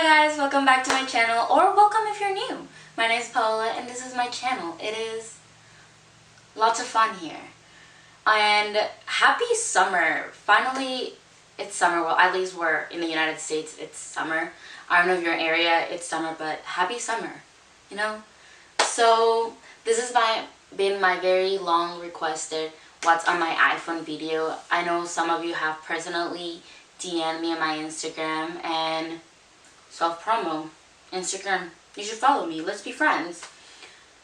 Hello guys, welcome back to my channel, or welcome if you're new. My name is Paola and this is my channel. It is lots of fun here. And happy summer. Finally, it's summer. Well, at least we're in the United States, it's summer. I don't know if your area, it's summer, but happy summer, you know? So, this has been my very long requested what's on my iPhone video. I know some of you have personally DM'd me on my Instagram and self-promo. Instagram, you should follow me. Let's be friends.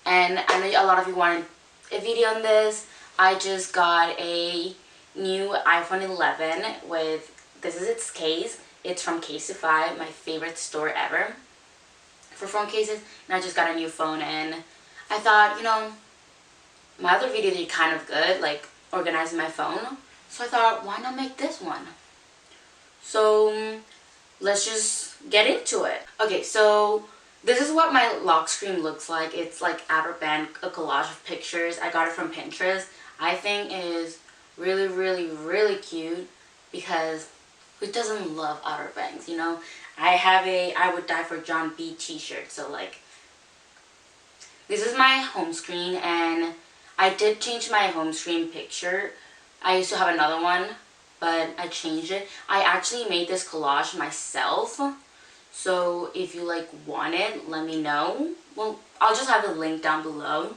And I know a lot of you wanted a video on this. I just got a new iPhone 11 with, this is its case. It's from Caseify, my favorite store ever for phone cases. And I just got a new phone and I thought, you know, my other video did kind of good, like organizing my phone. So I thought, why not make this one? So let's just get into it. Okay, so this is what my lock screen looks like. It's like outer band, a collage of pictures. I got it from Pinterest. I think it is really, really, really cute because who doesn't love outer bangs, you know? I have a I Would Die for John B t-shirt, so like, this is my home screen and I did change my home screen picture. I used to have another one, but I changed it. I actually made this collage myself. So if you like want it, let me know. Well, I'll just have the link down below.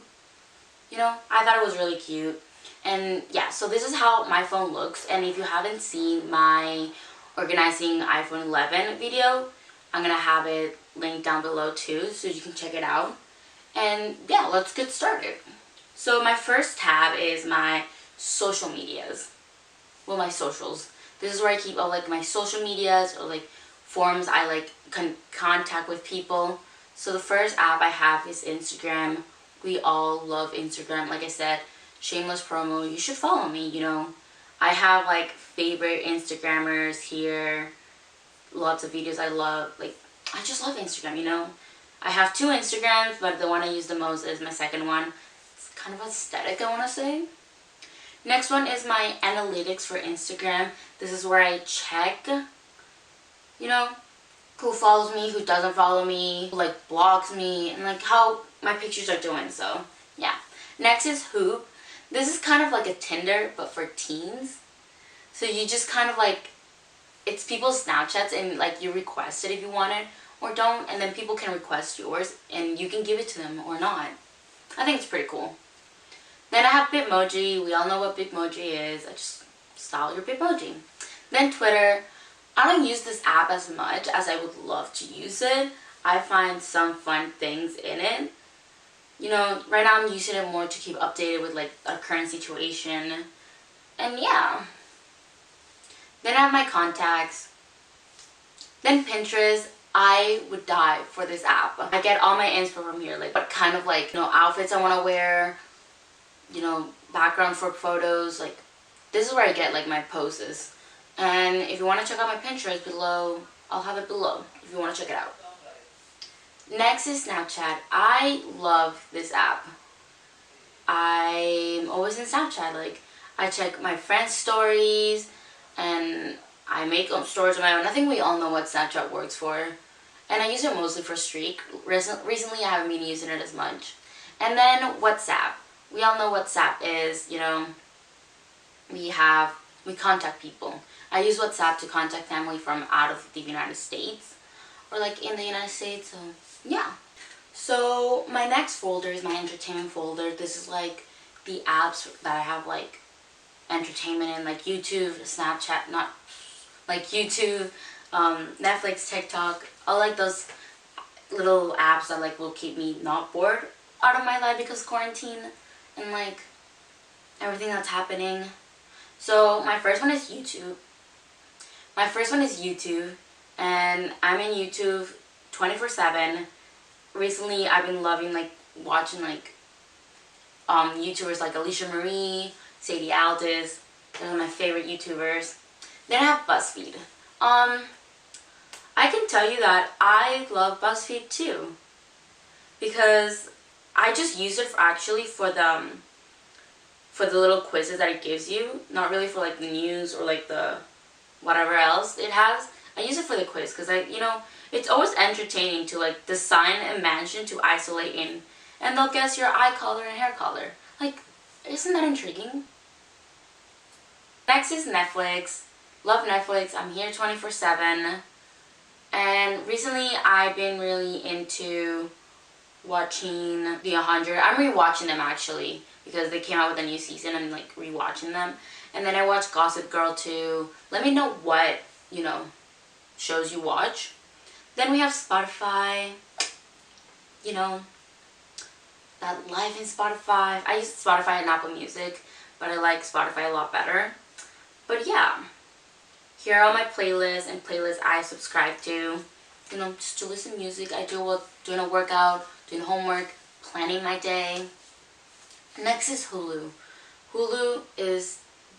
You know, I thought it was really cute. And yeah, so this is how my phone looks. And if you haven't seen my organizing iPhone 11 video, I'm gonna have it linked down below too, so you can check it out. And yeah, let's get started. So my first tab is my social medias. Well, my socials. This is where I keep all like my social medias or like forms I like contact with people. So the first app I have is Instagram. We all love Instagram. Like I said, shameless promo. You should follow me, you know. I have like favorite Instagrammers here. Lots of videos I love. Like, I just love Instagram, you know. I have two Instagrams, but the one I use the most is my second one. It's kind of aesthetic, I want to say. Next one is my analytics for Instagram. This is where I check, you know, who follows me, who doesn't follow me, who like blocks me, and like how my pictures are doing, so yeah. Next is Hoop. This is kind of like a Tinder, but for teens. So you just kind of like, it's people's Snapchats and like you request it if you want it or don't, and then people can request yours and you can give it to them or not. I think it's pretty cool. Then I have Bitmoji. We all know what Bitmoji is. I just style your Bitmoji. Then Twitter. I don't use this app as much as I would love to use it. I find some fun things in it. You know, right now I'm using it more to keep updated with like a current situation. And yeah. Then I have my contacts. Then Pinterest. I would die for this app. I get all my inspo from here. Like what kind of like, you know, outfits I want to wear. You know, background for photos. Like, this is where I get like my poses. And if you want to check out my Pinterest below, I'll have it below if you want to check it out. Next is Snapchat. I love this app. I'm always in Snapchat. Like, I check my friends' stories and I make stories of my own. I think we all know what Snapchat works for. And I use it mostly for streak. Recently, I haven't been using it as much. And then WhatsApp. We all know WhatsApp is, you know, we contact people. I use WhatsApp to contact family from out of the United States or like in the United States, so yeah. So my next folder is my entertainment folder. This is like the apps that I have like entertainment in, like YouTube, Snapchat, not like YouTube, Netflix, TikTok, all like those little apps that like will keep me not bored out of my life because of quarantine and like everything that's happening. So my first one is YouTube. And I'm in YouTube 24/7. Recently I've been loving like watching like YouTubers like Alicia Marie, Sadie Aldis. Those are my favorite YouTubers. Then I have BuzzFeed. I can tell you that I love BuzzFeed too, because I just use it for the little quizzes that it gives you, not really for like the news or like the whatever else it has. I use it for the quiz because it's always entertaining to like design a mansion to isolate in, and they'll guess your eye color and hair color. Like, isn't that intriguing? Next is Netflix. Love Netflix. I'm here 24/7. And recently I've been really into watching The 100. I'm rewatching them actually because they came out with a new season. I'm like rewatching them. And then I watched Gossip Girl too. Let me know what, shows you watch. Then we have Spotify. That life in Spotify. I use Spotify and Apple Music, but I like Spotify a lot better. But yeah, here are all my playlists and playlists I subscribe to. Just to listen to music. I do while doing a workout, doing homework, planning my day. Next is Hulu. Hulu is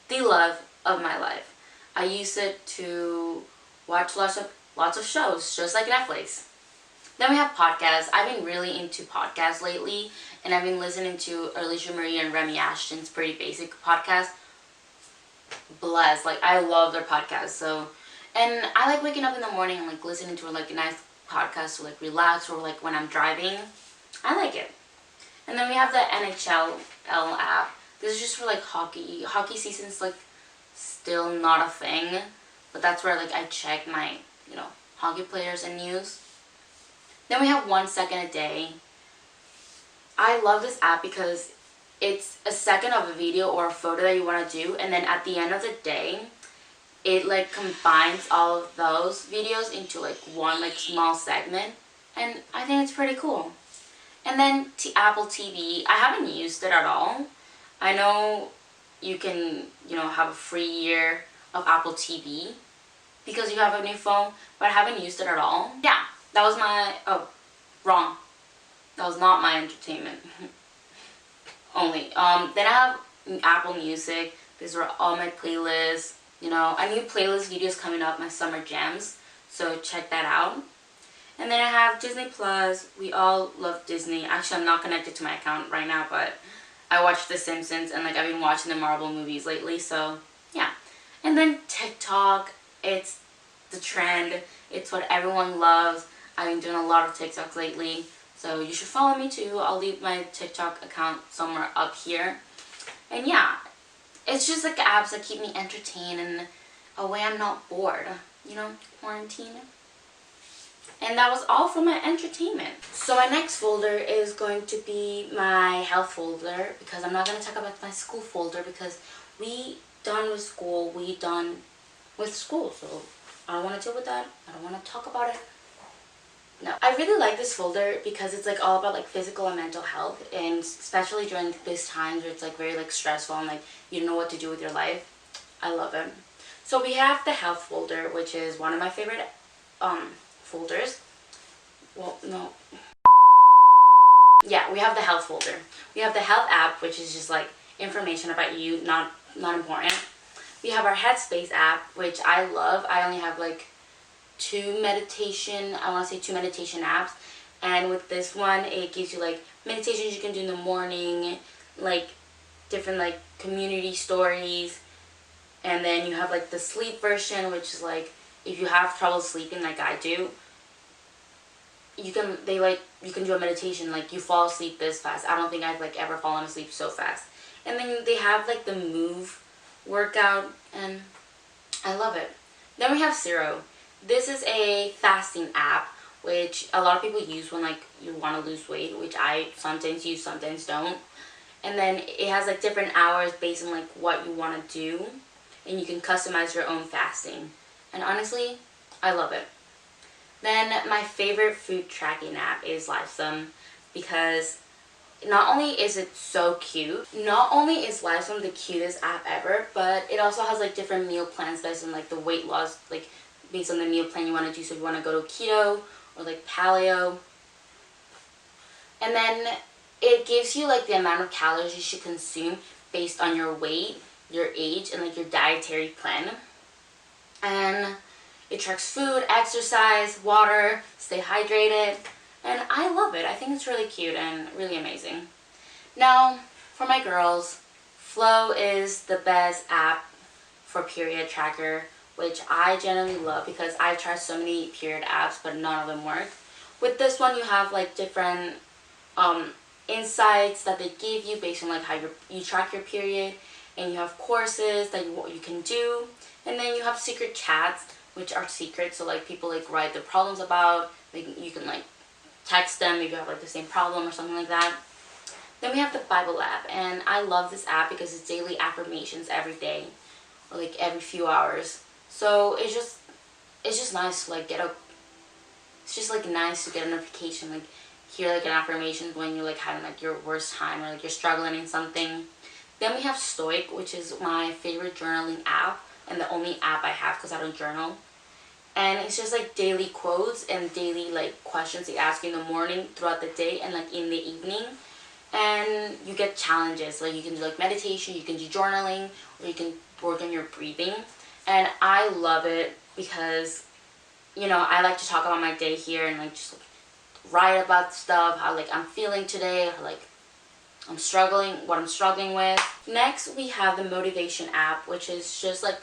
the love of my life. I use it to watch lots of shows, just like Netflix. Then we have podcasts. I've been really into podcasts lately, and I've been listening to Alicia Marie and Remy Ashton's Pretty Basic podcast. Blessed. Like, I love their podcast. So, and I like waking up in the morning and like listening to like a nice podcast to like relax, or like when I'm driving. I like it. And then we have the NHL app. This is just for like hockey. Hockey season's like still not a thing, but that's where like I check my hockey players and news. Then we have 1 second a day. I love this app because it's a second of a video or a photo that you want to do, and then at the end of the day, it like combines all of those videos into like one like small segment, and I think it's pretty cool. And then Apple TV, I haven't used it at all. I know you can have a free year of Apple TV because you have a new phone, but I haven't used it at all. Yeah, that was my wrong. That was not my entertainment. Only. Then I have Apple Music. These are all my playlists. A new playlist videos coming up, my summer jams. So check that out. And then I have Disney Plus. We all love Disney. Actually, I'm not connected to my account right now, but I watch The Simpsons and like I've been watching the Marvel movies lately. So yeah. And then TikTok. It's the trend. It's what everyone loves. I've been doing a lot of TikToks lately. So you should follow me too. I'll leave my TikTok account somewhere up here. And yeah, it's just like apps that keep me entertained and a way I'm not bored. Quarantine. And that was all for my entertainment. So my next folder is going to be my health folder, because I'm not going to talk about my school folder because we done with school. We done with school. So I don't want to deal with that. I don't want to talk about it. No, I really like this folder because it's like all about like physical and mental health, and especially during these times where it's like very like stressful and like you don't know what to do with your life. I love it. So we have the health folder, which is one of my favorite folders. Well, no. Yeah, we have the health folder. We have the health app, which is just like information about you, not important. We have our Headspace app, which I love. I only have like two meditation apps, and with this one it gives you like meditations you can do in the morning, like different like community stories, and then you have like the sleep version, which is like if you have trouble sleeping like I do, you can do a meditation like you fall asleep this fast. I don't think I've like ever fallen asleep so fast. And then they have like the move workout, and I love it. Then we have Zero. This is a fasting app, which a lot of people use when like you want to lose weight, which I sometimes use, sometimes don't. And then it has like different hours based on like what you want to do, and you can customize your own fasting. And honestly, I love it. Then my favorite food tracking app is luvv, because not only is it so cute, not only is luvv the cutest app ever, but it also has like different meal plans based on like the weight loss, like based on the meal plan you want to do. So if you want to go to keto or like paleo. And then it gives you like the amount of calories you should consume based on your weight, your age, and like your dietary plan. And it tracks food, exercise, water, stay hydrated, and I love it. I think it's really cute and really amazing. Now, for my girls, Flow is the best app for period tracker, which I generally love because I tried so many period apps but none of them work. With this one you have like different insights that they give you based on like how you track your period, and you have courses that you can do, and then you have secret chats which are secret, so like people like write their problems about, like you can like text them if you have like the same problem or something like that. Then we have the Bible app, and I love this app because it's daily affirmations every day or like every few hours. So it's just nice to like it's just like nice to get a notification, like hear like an affirmation when you're like having like your worst time or like you're struggling in something. Then we have Stoic, which is my favorite journaling app and the only app I have because I don't journal. And it's just like daily quotes and daily like questions they ask you in the morning, throughout the day, and like in the evening. And you get challenges, like you can do like meditation, you can do journaling, or you can work on your breathing. And I love it because, you know, I like to talk about my day here and like just like write about stuff, how like I'm feeling today, or like what I'm struggling with. Next we have the motivation app, which is just like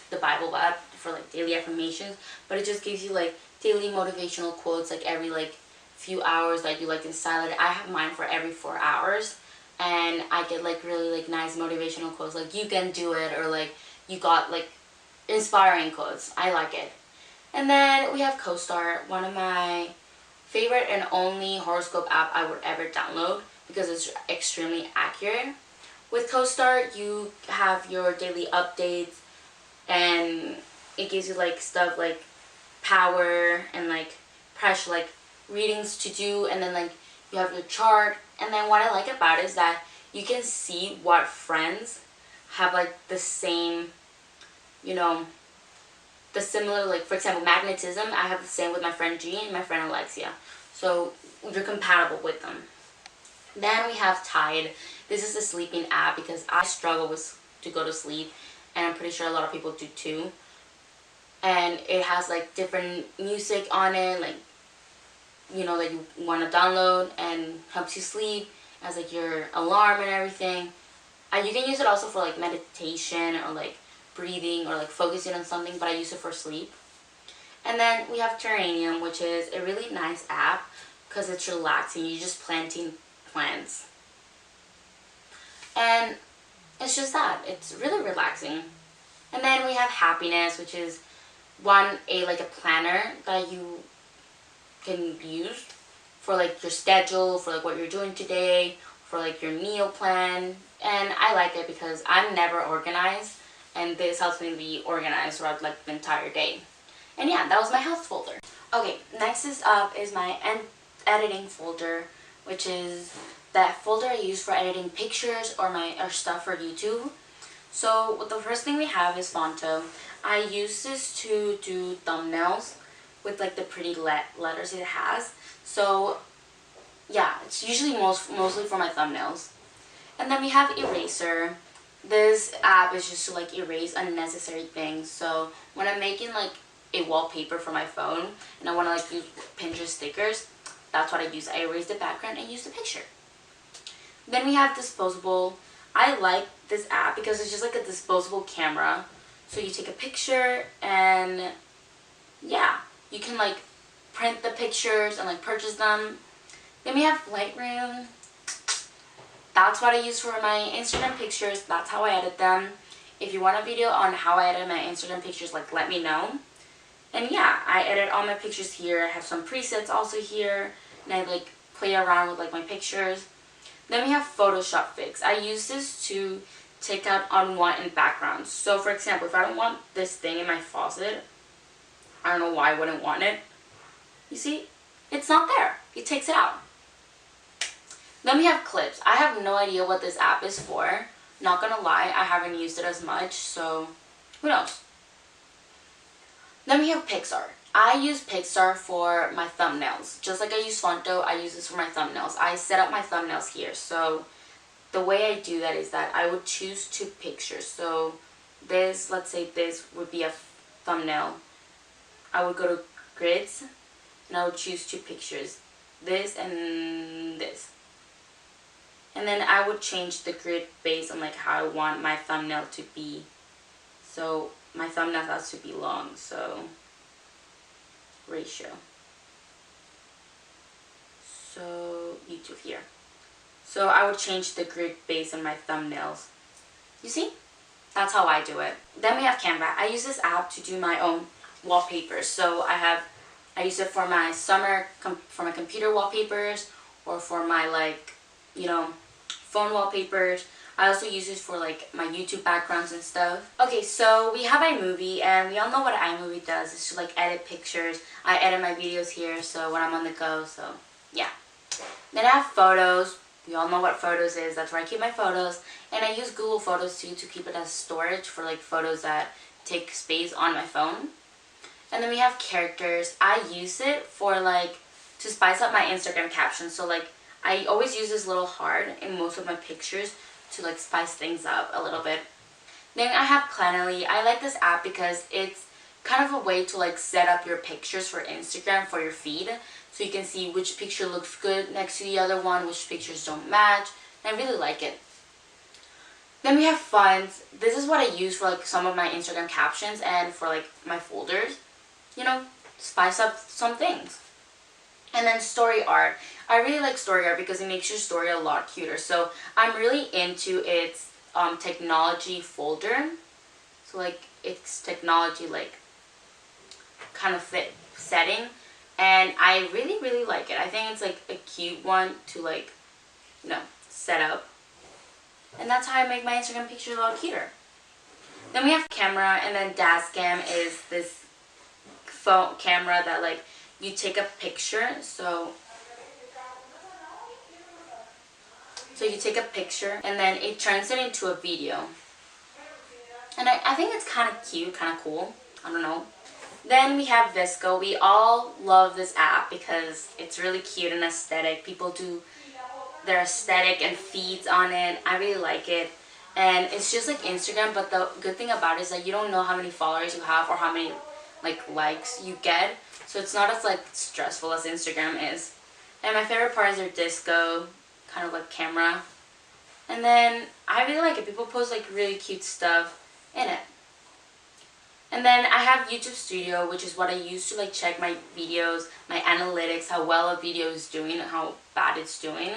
the Bible app for like daily affirmations, but it just gives you like daily motivational quotes like every like few hours that you like in silent. I have mine for every 4 hours, and I get like really like nice motivational quotes like you can do it, or like you got like inspiring quotes. I like it. And then we have CoStar, one of my favorite and only horoscope app I would ever download because it's extremely accurate. With CoStar you have your daily updates, and it gives you like stuff like power and like pressure, like readings to do, and then like you have your chart. And then what I like about it is that you can see what friends have like the same, you know, the similar, like for example magnetism, I have the same with my friend G and my friend Alexia, so you're compatible with them. Then we have Tide. This is a sleeping app because I struggle to go to sleep, and I'm pretty sure a lot of people do too. And it has like different music on it, like, you know, that you want to download and helps you sleep as like your alarm and everything. And you can use it also for like meditation or like breathing or like focusing on something, but I use it for sleep. And then we have Terranium, which is a really nice app because it's relaxing. You're just planting plants, and it's just that it's really relaxing. And then we have Happiness, which is like a planner that you can use for like your schedule, for like what you're doing today, for like your meal plan. And I like it because I'm never organized, and this helps me be organized throughout like the entire day. And yeah, that was my health folder. Okay, next up is my editing folder, which is that folder I use for editing pictures or stuff for YouTube. So the first thing we have is Fonto. I use this to do thumbnails with like the pretty letters it has. So yeah, it's usually mostly for my thumbnails. And then we have Eraser. This app is just to like erase unnecessary things. So when I'm making like a wallpaper for my phone and I want to like use Pinterest stickers, that's what I use. I erase the background and use the picture. Then we have Disposable. I like this app because it's just like a disposable camera. So you take a picture and yeah, you can like print the pictures and like purchase them. Then we have Lightroom. That's what I use for my Instagram pictures. That's how I edit them. If you want a video on how I edit my Instagram pictures, like let me know. And yeah, I edit all my pictures here. I have some presets also here, and I like play around with like my pictures. Then we have Photoshop Fix. I use this to take out unwanted backgrounds. So for example, if I don't want this thing in my faucet, I don't know why I wouldn't want it. You see, it's not there. It takes it out. Then we have Clips. I have no idea what this app is for. Not gonna lie, I haven't used it as much, so who knows. Then we have Pixar. I use Pixar for my thumbnails. Just like I use Fonto, I use this for my thumbnails. I set up my thumbnails here. So the way I do that is that I would choose 2 pictures. So this, let's say this would be a thumbnail. I would go to grids and I would choose 2 pictures. This and this. And then I would change the grid based on like how I want my thumbnail to be. So my thumbnail has to be long, so ratio. So YouTube here. So I would change the grid based on my thumbnails. You see? That's how I do it. Then we have Canva. I use this app to do my own wallpapers. So I use it for my summer, for my computer wallpapers, or for my like, you know, phone wallpapers. I also use it for like my YouTube backgrounds and stuff. Okay, so we have iMovie, and we all know what iMovie does. It's to like edit pictures. I edit my videos here, so when I'm on the go, so yeah. Then I have photos. We all know what photos is. That's where I keep my photos. And I use Google Photos too to keep it as storage for like photos that take space on my phone. And then we have characters. I use it for like to spice up my Instagram captions. So like I always use this little heart in most of my pictures to like spice things up a little bit. Then I have Planoly. I like this app because it's kind of a way to like set up your pictures for Instagram for your feed. So you can see which picture looks good next to the other one, which pictures don't match. And I really like it. Then we have Fonts. This is what I use for like some of my Instagram captions and for like my folders. You know, spice up some things. And then Story Art. I really like Story Art because it makes your story a lot cuter. So I'm really into its technology folder. So like it's technology like kind of fit setting. And I really like it. I think it's like a cute one to like, you know, set up. And that's how I make my Instagram pictures a lot cuter. Then we have camera, and then Dashcam is this phone camera that like you take a picture. So you take a picture and then it turns it into a video. And I think it's kind of cute, kind of cool. I don't know. Then we have VSco. We all love this app because it's really cute and aesthetic. People do their aesthetic and feeds on it. I really like it. And it's just like Instagram, but the good thing about it is that you don't know how many followers you have or how many like likes you get. So it's not as like stressful as Instagram is. And my favorite part is their disco, kind of like camera. And then I really like it. People post like really cute stuff in it. And then I have YouTube Studio, which is what I use to like check my videos, my analytics, how well a video is doing, how bad it's doing.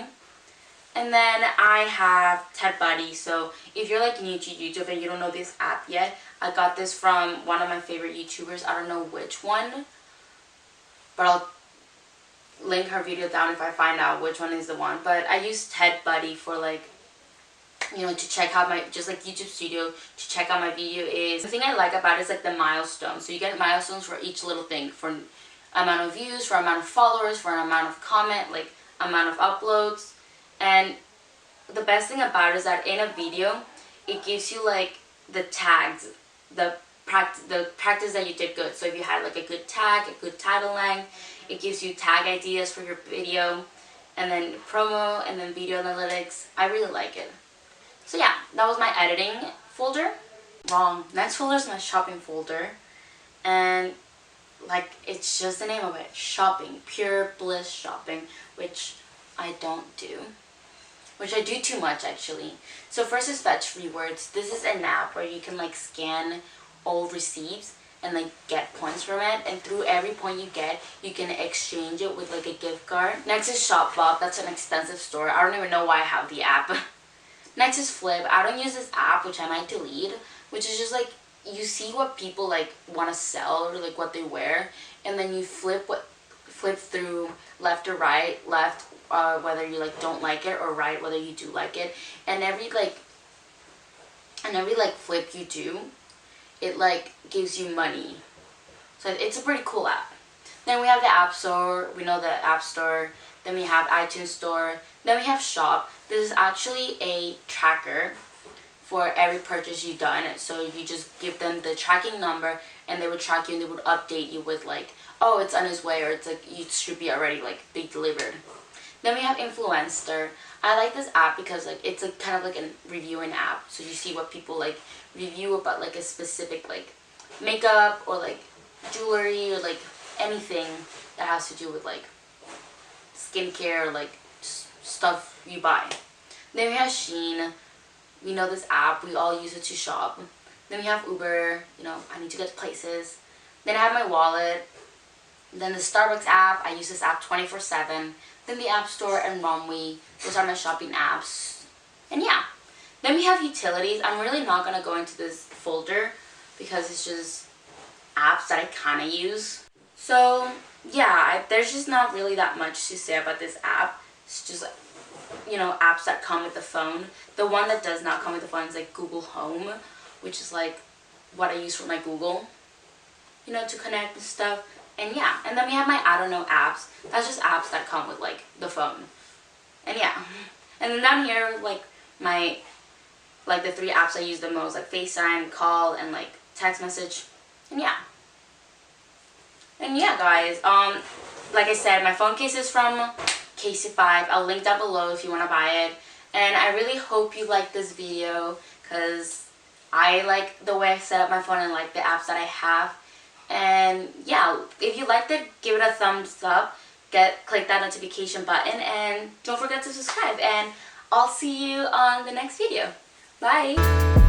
And then I have TEDbuddy. So if you're like new to YouTube and you don't know this app yet, I got this from one of my favorite YouTubers. I don't know which one, but I'll link her video down if I find out which one is the one. But I use TEDbuddy for like, you know, to check how my, just like YouTube Studio, to check how my video is. The thing I like about it is like the milestones. So you get milestones for each little thing, for amount of views, for amount of followers, for an amount of comment, like amount of uploads. And the best thing about it is that in a video, it gives you like the tags, the practice that you did good. So if you had like a good tag, a good title length, it gives you tag ideas for your video, and then promo, and then video analytics. I really like it. So yeah, that was my editing folder. Wrong. Next folder is my shopping folder. And like, it's just the name of it. Shopping. Pure bliss shopping. Which I don't do. Which I do too much actually. So first is Fetch Rewards. This is an app where you can like scan old receipts and like get points from it. And through every point you get, you can exchange it with like a gift card. Next is ShopBob. That's an expensive store. I don't even know why I have the app. Next is Flip. I don't use this app, which I might delete, which is just like, you see what people like want to sell or like what they wear, and then you flip through left or right, left whether you like don't like it, or right whether you do like it, and every flip you do, it like gives you money. So it's a pretty cool app. Then we have the App Store. We know the App Store. Then we have iTunes Store. Then we have Shop. This is actually a tracker for every purchase you've done. So you just give them the tracking number and they would track you, and they would update you with like, oh, it's on its way, or it's like, it should be already like be delivered. Then we have Influencer. I like this app because like it's a kind of like a reviewing app. So you see what people like review about like a specific like makeup or like jewelry or like anything that has to do with like skincare or like stuff you buy. Then we have Shein. We know this app. We all use it to shop. Then we have Uber, you know, I need to get to places. Then I have my wallet. Then the Starbucks app, I use this app 24/7. Then the App Store and Romwe, those are my shopping apps. And yeah. Then we have utilities. I'm really not going to go into this folder because it's just apps that I kind of use. So yeah, there's just not really that much to say about this app. It's just, you know, apps that come with the phone. The one that does not come with the phone is like Google Home, which is like what I use for my Google, you know, to connect and stuff. And yeah, and then we have my I don't know apps. That's just apps that come with like the phone. And yeah, and then down here like the 3 apps I use the most, like FaceTime, call, and like text message. And yeah. And yeah, guys, like I said, my phone case is from Casey5. I'll link down below if you want to buy it. And I really hope you like this video because I like the way I set up my phone and like the apps that I have. And yeah, if you liked it, give it a thumbs up. Click that notification button and don't forget to subscribe. And I'll see you on the next video. Bye!